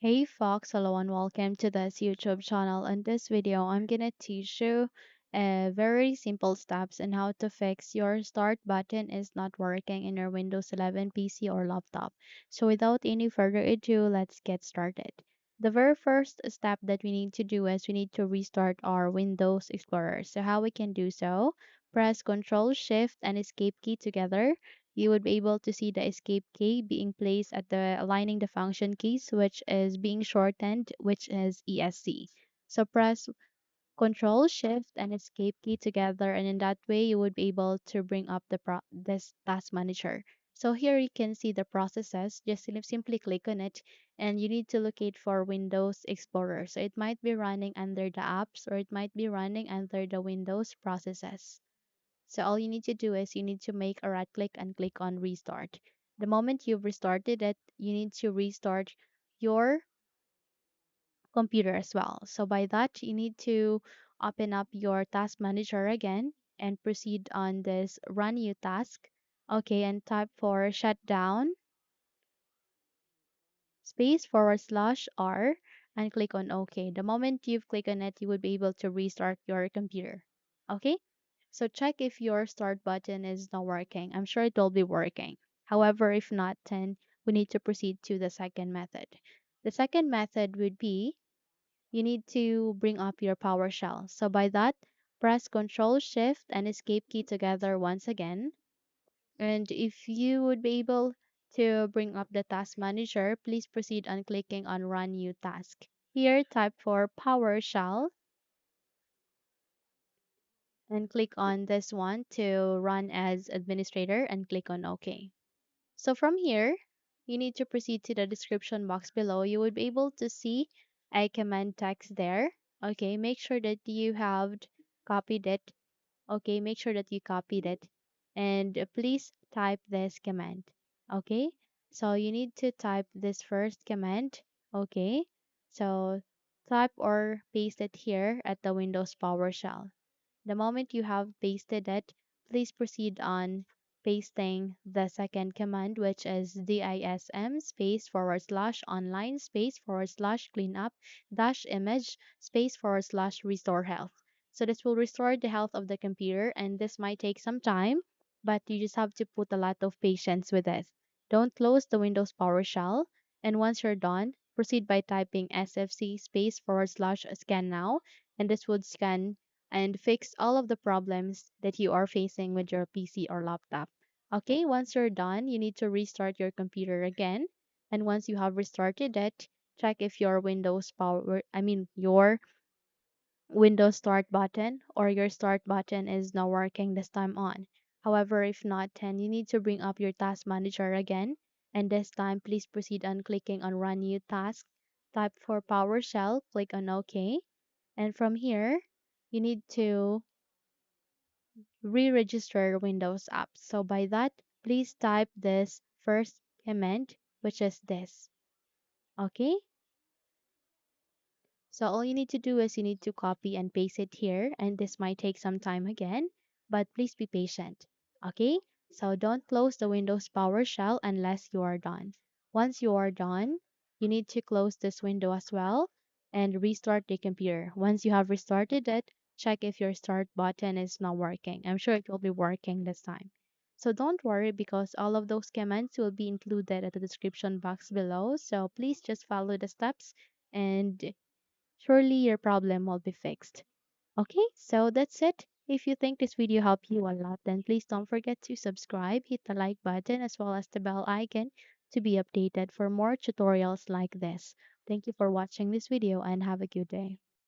Hey Fox, hello and welcome to this YouTube channel. In this video, I'm gonna teach you very simple steps on how to fix your start button is not working in your Windows 11 PC or laptop. So without any further ado, let's get started. The very first step that we need to do is we need to restart our Windows Explorer. So how we can do so? Press Ctrl, Shift, and Escape key together. You would be able to see the escape key being placed at the aligning the function keys, which is being shortened, which is ESC. So press Control Shift and Escape key together, and in that way you would be able to bring up this task manager. So here you can see the processes. Just simply click on it, and you need to locate for Windows Explorer. So it might be running under the apps, or it might be running under the Windows processes. So all you need to do is you need to make a right click and click on restart. The moment you've restarted it, you need to restart your computer as well. So by that, you need to open up your task manager again and proceed on this run new task. Okay, and type for shutdown space /R and click on OK. The moment you've clicked on it, you would be able to restart your computer. Okay? So check if your start button is not working. I'm sure it will be working. However, if not, then we need to proceed to the second method. The second method would be you need to bring up your PowerShell. So by that, press Control Shift and Escape key together once again. And if you would be able to bring up the task manager, please proceed on clicking on Run New Task. Here, type for PowerShell and click on this one to run as administrator and click on OK. So from here, you need to proceed to the description box below. You would be able to see a command text there. Okay, make sure that you have copied it. Okay, make sure that you copied it. And please type this command. Okay, so you need to type this first command. Okay, so type or paste it here at the Windows PowerShell. The moment you have pasted it, please proceed on pasting the second command, which is DISM space /online space /cleanup dash image space restore health. So this will restore the health of the computer, and this might take some time, but you just have to put a lot of patience with it. Don't close the Windows PowerShell, and once you're done, proceed by typing sfc space /scannow, and this would scan and fix all of the problems that you are facing with your PC or laptop. Okay, once you're done, you need to restart your computer again. And once you have restarted it, check if your your Windows Start button or your Start button is not working this time on. However, if not, then you need to bring up your Task Manager again. And this time, please proceed on clicking on Run New Task. Type for PowerShell, click on OK. And from here, you need to re-register Windows apps. So by that, please type this first command, which is this. Okay? So all you need to do is you need to copy and paste it here, and this might take some time again, but please be patient. Okay? So don't close the Windows PowerShell unless you are done. Once you are done, you need to close this window as well and restart the computer. Once you have restarted it, check if your start button is not working. I'm sure it will be working this time. So don't worry because all of those commands will be included at the description box below. So please just follow the steps and surely your problem will be fixed. Okay, so that's it. If you think this video helped you a lot, then please don't forget to subscribe, hit the like button as well as the bell icon to be updated for more tutorials like this. Thank you for watching this video and have a good day.